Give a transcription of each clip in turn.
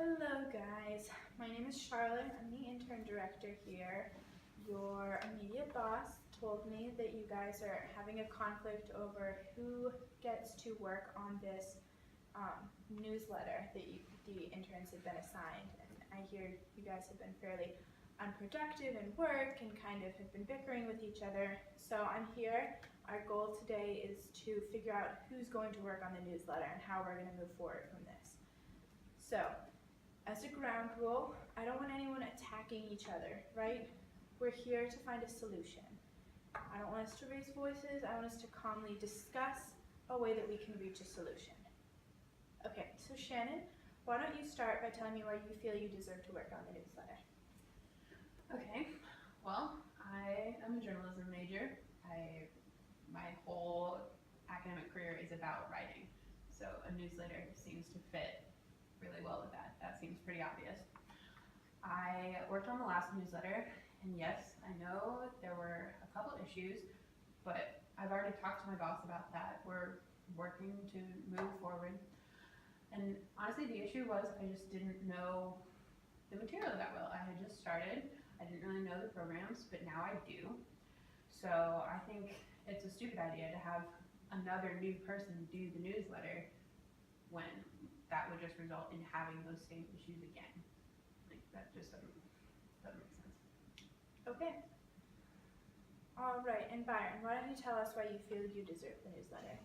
Hello guys, my name is Charlotte. I'm the intern director here. Your immediate boss told me that you guys are having a conflict over who gets to work on this newsletter that the interns have been assigned. And I hear you guys have been fairly unproductive in work and kind of have been bickering with each other. So I'm here. Our goal today is to figure out who's going to work on the newsletter and how we're going to move forward from this. So, as a ground rule, I don't want anyone attacking each other, right? We're here to find a solution. I don't want us to raise voices. I want us to calmly discuss a way that we can reach a solution. Okay, so Shannon, why don't you start by telling me why you feel you deserve to work on the newsletter? Okay, well, I am a journalism major. My whole academic career is about writing, so a newsletter seems to fit really well with that. That seems pretty obvious. I worked on the last newsletter, and yes, I know there were a couple issues, but I've already talked to my boss about that. We're working to move forward. And honestly, the issue was I just didn't know the material that well. I had just started. I didn't really know the programs, but now I do. So I think it's a stupid idea to have another new person do the newsletter when that would just result in having those same issues again. Like, that just doesn't make sense. Okay. All right, and Byron, why don't you tell us why you feel you deserve the newsletter?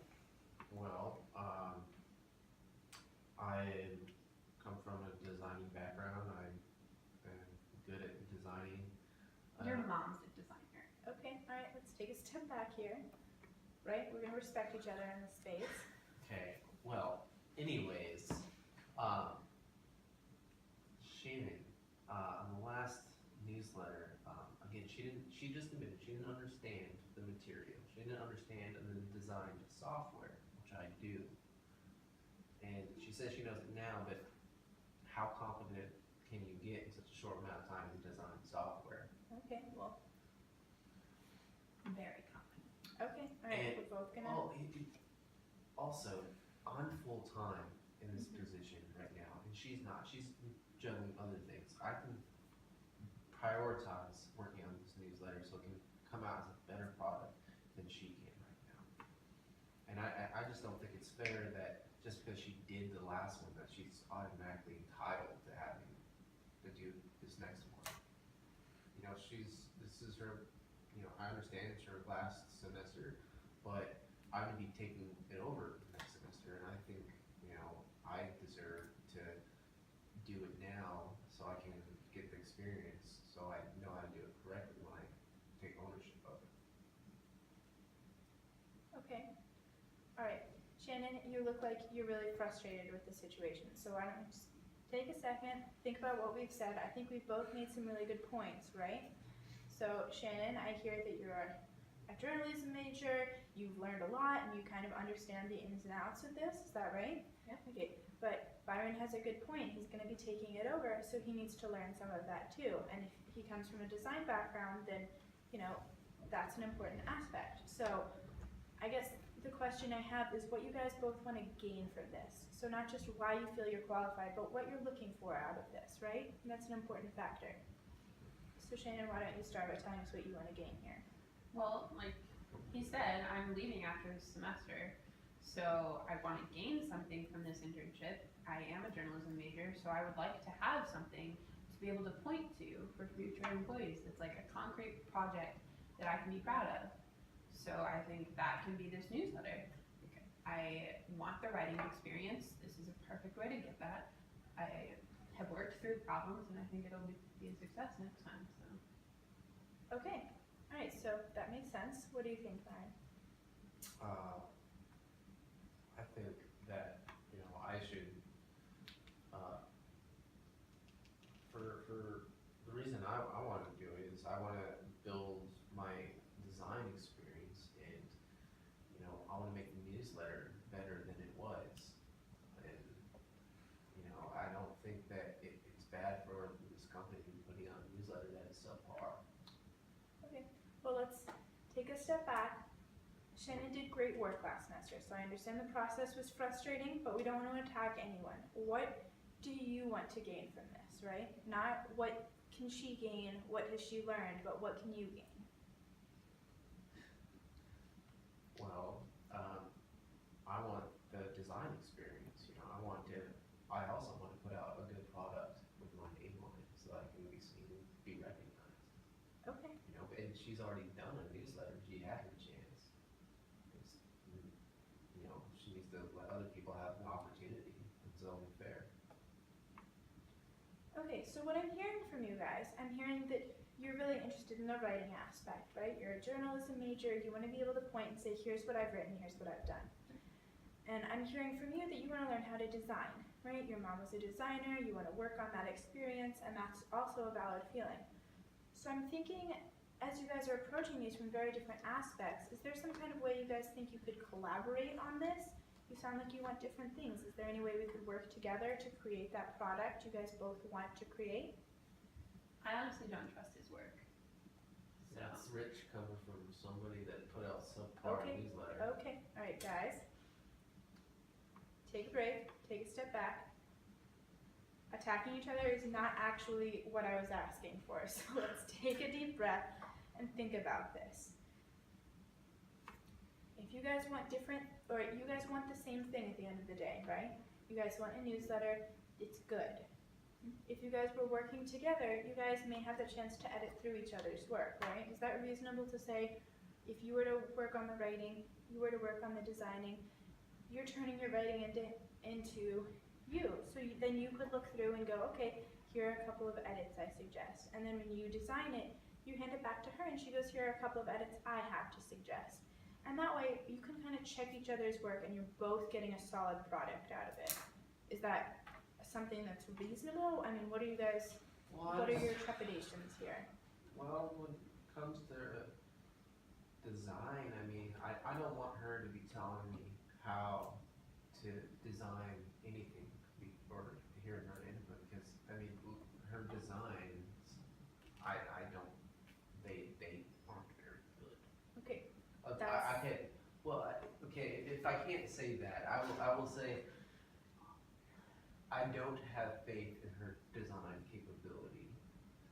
Well, I come from a designing background. I'm good at designing. Your mom's a designer. Okay, all right, let's take a step back here. Right, we're gonna respect each other in this space. Okay, well, anyways, Shannon, on the last newsletter, again, she just admitted she didn't understand the material. She didn't understand the designed software, which I do. And she says she knows it now, but how confident can you get in such a short amount of time to design software? Okay, well, Very confident. okay, all right, And- we're both gonna. Also, I'm full time in this position right now, and she's not. She's juggling other things. I can prioritize working on this newsletter so it can come out as a better product than she can right now. And I just don't think it's fair that just because she did the last one, that she's automatically entitled to having to do this next one. You know, this is her. You know, I understand it's her last semester, but I'm gonna be taking it over next semester, and I think, you know, I deserve to do it now so I can get the experience, so I know how to do it correctly when I take ownership of it. Okay, all right, Shannon, you look like you're really frustrated with the situation, so why don't you just take a second, think about what we've said. I think we've both made some really good points, right? So Shannon, I hear that you're a journalism major, you've learned a lot, and you kind of understand the ins and outs of this, is that right? Yeah. Okay, but Byron has a good point. He's going to be taking it over, so he needs to learn some of that too. And if he comes from a design background, then, you know, that's an important aspect. So I guess the question I have is what you guys both want to gain from this. So not just why you feel you're qualified, but what you're looking for out of this, right? And that's an important factor. So Shannon, why don't you start by telling us what you want to gain here? Well, like he said, I'm leaving after this semester, so I want to gain something from this internship. I am a journalism major, so I would like to have something to be able to point to for future employees. That's like a concrete project that I can be proud of. So I think that can be this newsletter. I want the writing experience. This is a perfect way to get that. I have worked through problems, and I think it'll be a success next time. So. Okay, all right, so that makes sense. What do you think, Byron? I think that, you know, I should, for the reason I want to do it is I want to build my design experience, and, you know, I want to make the newsletter better than it was. And, you know, I don't think that it's bad for this company putting out a newsletter that is subpar. Okay, well, let's take a step back. Shannon did great work last semester, so I understand the process was frustrating, but we don't want to attack anyone. What do you want to gain from this, right? Not what can she gain, what has she learned, but what can you gain? Well, I want the design experience, you know, I also want to put out a good product with my name on it so that I can be seen and be recognized. Okay. You know, and she's already done a newsletter, she had her chance. It's, you know, she needs to let other people have an opportunity, it's only fair. Okay, so what I'm hearing from you guys, I'm hearing that you're really interested in the writing aspect, right? You're a journalism major, you want to be able to point and say, here's what I've written, here's what I've done. And I'm hearing from you that you want to learn how to design, right? Your mom was a designer, you want to work on that experience, and that's also a valid feeling. So I'm thinking, as you guys are approaching these from very different aspects, is there some kind of way you guys think you could collaborate on this? You sound like you want different things. Is there any way we could work together to create that product you guys both want to create? I honestly don't trust his work. So That's rich coming from somebody that put out subpar Okay. newsletter. Okay, all right, guys. Take a break, take a step back. Attacking each other is not actually what I was asking for, so let's take a deep breath and think about this. If you guys want different, or you guys want the same thing at the end of the day, right? You guys want a newsletter, it's good. If you guys were working together, you guys may have the chance to edit through each other's work, right? Is that reasonable to say, if you were to work on the writing, you were to work on the designing, you're turning your writing into you. So then you could look through and go, okay, here are a couple of edits I suggest. And then when you design it, you hand it back to her and she goes, here are a couple of edits I have to suggest. And that way you can kind of check each other's work and you're both getting a solid product out of it. Is that something that's reasonable? I mean, what are you guys, what are your trepidations here? Well, when it comes to design, I mean, I don't want her to be telling me how to design anything or hearing her input, because, I mean, her designs, I don't, they aren't very good. Okay, I can't, well, okay, if I can't say that, I will say, I don't have faith in her design capability.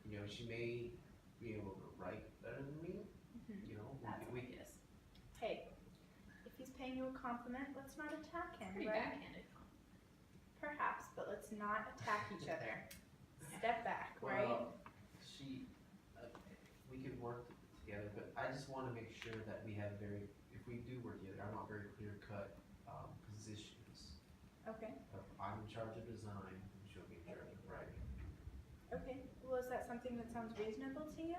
You know, she may be able to write better than me, you know, that's we obvious. hey, if he's paying you a compliment, let's not attack him, Pretty right? backhanded compliment. Perhaps, but let's not attack each other. Step back, right? Well, we could work together, but I just want to make sure that we have if we do work together, I want very clear-cut positions. Okay, I'm in charge of design, and she'll be in charge of writing. okay. Well, is that something that sounds reasonable to you?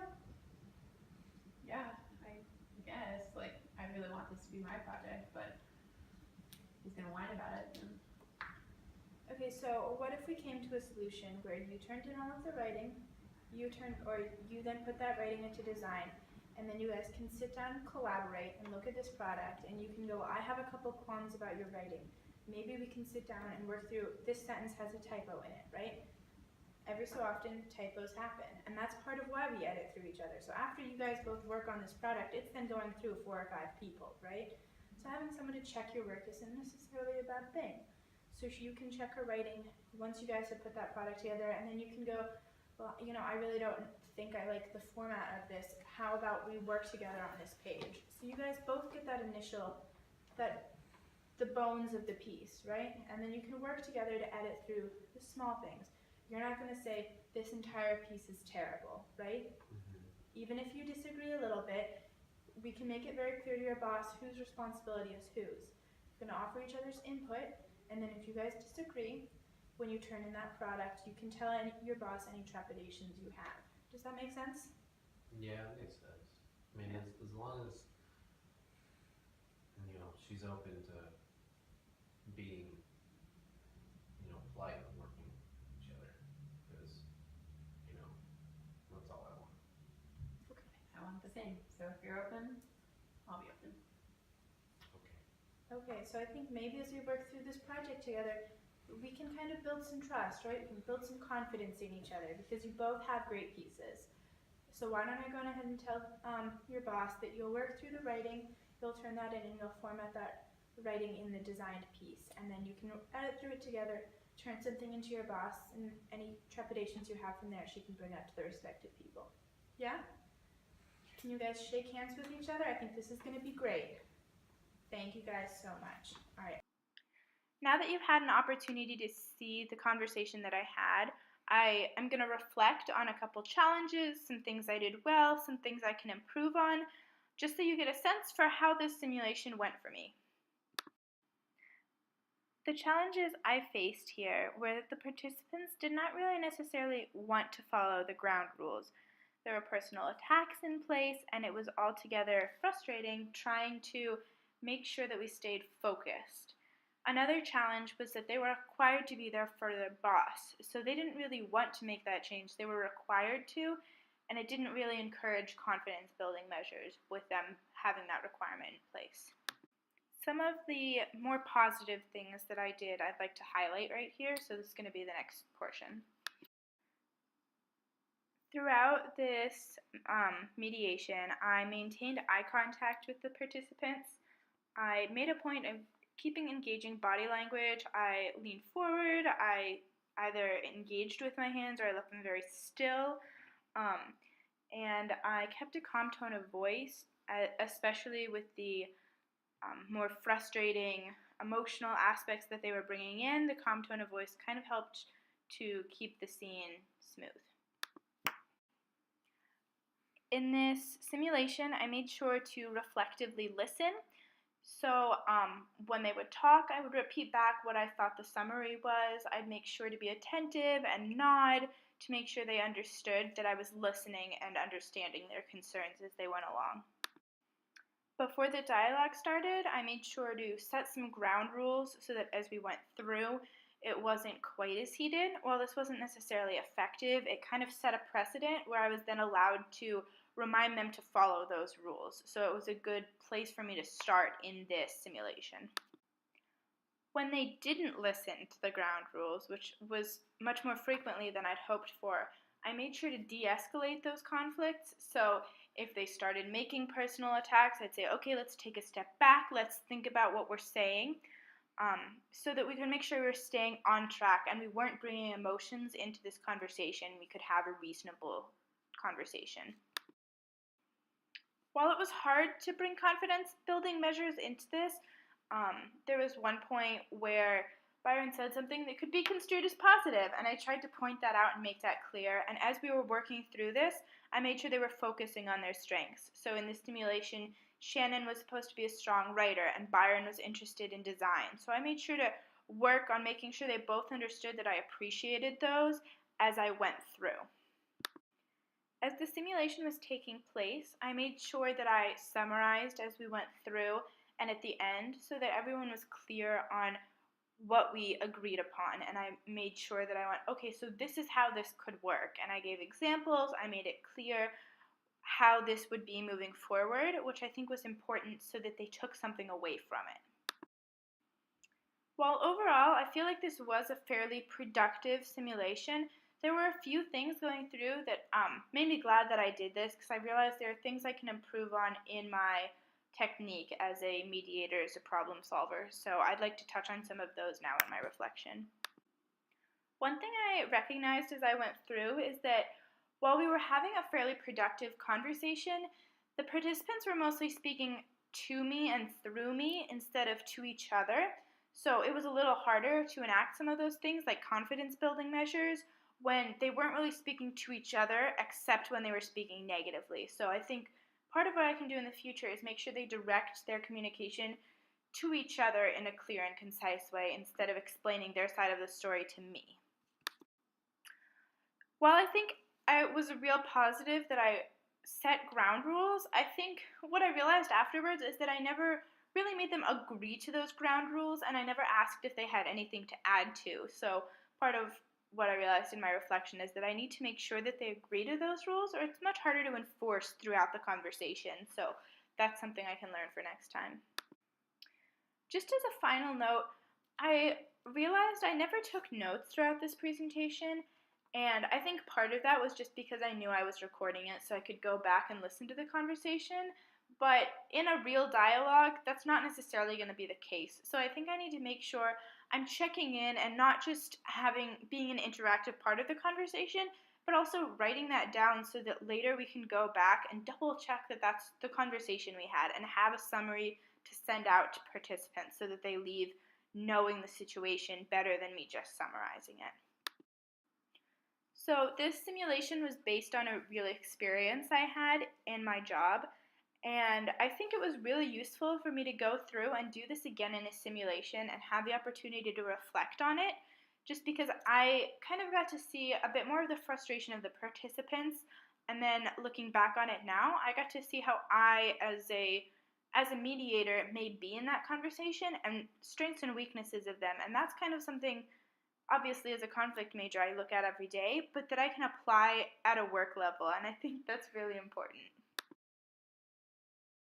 Yeah, I guess, like, I really want this to be my project, but he's gonna whine about it, and Okay, so what if we came to a solution where you turned in all of the writing, you then put that writing into design, and then you guys can sit down and collaborate and look at this product, and you can go, I have a couple qualms about your writing. Maybe we can sit down and work through, this sentence has a typo in it, right? Every so often, typos happen, and that's part of why we edit through each other. So after you guys both work on this product, it's then going through 4 or 5 people, right? So having someone to check your work isn't necessarily a bad thing. So you can check her writing once you guys have put that product together, and then you can go, well, you know, I really don't think I like the format of this. How about we work together on this page? So you guys both get that initial, the bones of the piece, right? And then you can work together to edit through the small things. You're not going to say, this entire piece is terrible, right? Even if you disagree a little bit, we can make it very clear to your boss whose responsibility is whose. You're going to offer each other's input, and then if you guys disagree, when you turn in that product, you can tell your boss any trepidations you have. Does that make sense? Yeah, it makes sense. I mean, as long as, you know, she's open to being, you know, polite and working with each other, because, you know, that's all I want. okay, I want the same. So if you're open, I'll be open. Okay. Okay, so I think maybe as we work through this project together, we can kind of build some trust, right? We can build some confidence in each other because you both have great pieces. So why don't I go ahead and tell your boss that you'll work through the writing, you'll turn that in and you'll format that writing in the designed piece, and then you can edit through it together turn something into your boss, and any trepidations you have from there, she can bring up to the respective people. Yeah? Can you guys shake hands with each other? I think this is going to be great. Thank you guys so much. All right. Now that you've had an opportunity to see the conversation that I had, I am going to reflect on a couple challenges, some things I did well, some things I can improve on, just so you get a sense for how this simulation went for me. The challenges I faced here were that the participants did not really necessarily want to follow the ground rules. There were personal attacks in place, and it was altogether frustrating trying to make sure that we stayed focused. Another challenge was that they were required to be there for their boss, so they didn't really want to make that change. They were required to, and it didn't really encourage confidence building measures with them having that requirement in place. Some of the more positive things that I did, I'd like to highlight right here, so this is going to be the next portion. Throughout this mediation, I maintained eye contact with the participants. I made a point of keeping engaging body language. I leaned forward, I either engaged with my hands or I left them very still, and I kept a calm tone of voice, especially with the more frustrating emotional aspects that they were bringing in. The calm tone of voice kind of helped to keep the scene smooth. In this simulation, I made sure to reflectively listen. So when they would talk, I would repeat back what I thought the summary was. I'd make sure to be attentive and nod to make sure they understood that I was listening and understanding their concerns as they went along. Before the dialogue started, I made sure to set some ground rules so that as we went through, it wasn't quite as heated. While this wasn't necessarily effective, it kind of set a precedent where I was then allowed to remind them to follow those rules. So it was a good place for me to start in this simulation. When they didn't listen to the ground rules, which was much more frequently than I'd hoped for, I made sure to de-escalate those conflicts. So if they started making personal attacks, I'd say, okay, let's take a step back, let's think about what we're saying, so that we could make sure we were staying on track and we weren't bringing emotions into this conversation. We could have a reasonable conversation. While it was hard to bring confidence building measures into this, there was one point where Byron said something that could be construed as positive, and I tried to point that out and make that clear. And as we were working through this, I made sure they were focusing on their strengths. So in this simulation, Shannon was supposed to be a strong writer, and Byron was interested in design. So I made sure to work on making sure they both understood that I appreciated those as I went through. As the simulation was taking place, I made sure that I summarized as we went through and at the end so that everyone was clear on what we agreed upon, and I made sure that I went, okay, so this is how this could work, and I gave examples. I made it clear how this would be moving forward, which I think was important so that they took something away from it. While overall I feel like this was a fairly productive simulation, there were a few things going through that made me glad that I did this, because I realized there are things I can improve on in my technique as a mediator, as a problem solver. So I'd like to touch on some of those now in my reflection. One thing I recognized as I went through is that while we were having a fairly productive conversation, the participants were mostly speaking to me and through me instead of to each other. So it was a little harder to enact some of those things like confidence building measures when they weren't really speaking to each other except when they were speaking negatively. So I think part of what I can do in the future is make sure they direct their communication to each other in a clear and concise way instead of explaining their side of the story to me. While I think it was a real positive that I set ground rules, I think what I realized afterwards is that I never really made them agree to those ground rules, and I never asked if they had anything to add to. So part of what I realized in my reflection is that I need to make sure that they agree to those rules, or it's much harder to enforce throughout the conversation. So that's something I can learn for next time. Just as a final note, I realized I never took notes throughout this presentation, and I think part of that was just because I knew I was recording it so I could go back and listen to the conversation. But in a real dialogue, that's not necessarily going to be the case. So I think I need to make sure I'm checking in and not just being an interactive part of the conversation, but also writing that down so that later we can go back and double check that that's the conversation we had and have a summary to send out to participants so that they leave knowing the situation better than me just summarizing it. So this simulation was based on a real experience I had in my job, and I think it was really useful for me to go through and do this again in a simulation and have the opportunity to reflect on it, just because I kind of got to see a bit more of the frustration of the participants, and then looking back on it now, I got to see how I, as a mediator, may be in that conversation and strengths and weaknesses of them, and that's kind of something obviously as a conflict major I look at every day, but that I can apply at a work level, and I think that's really important.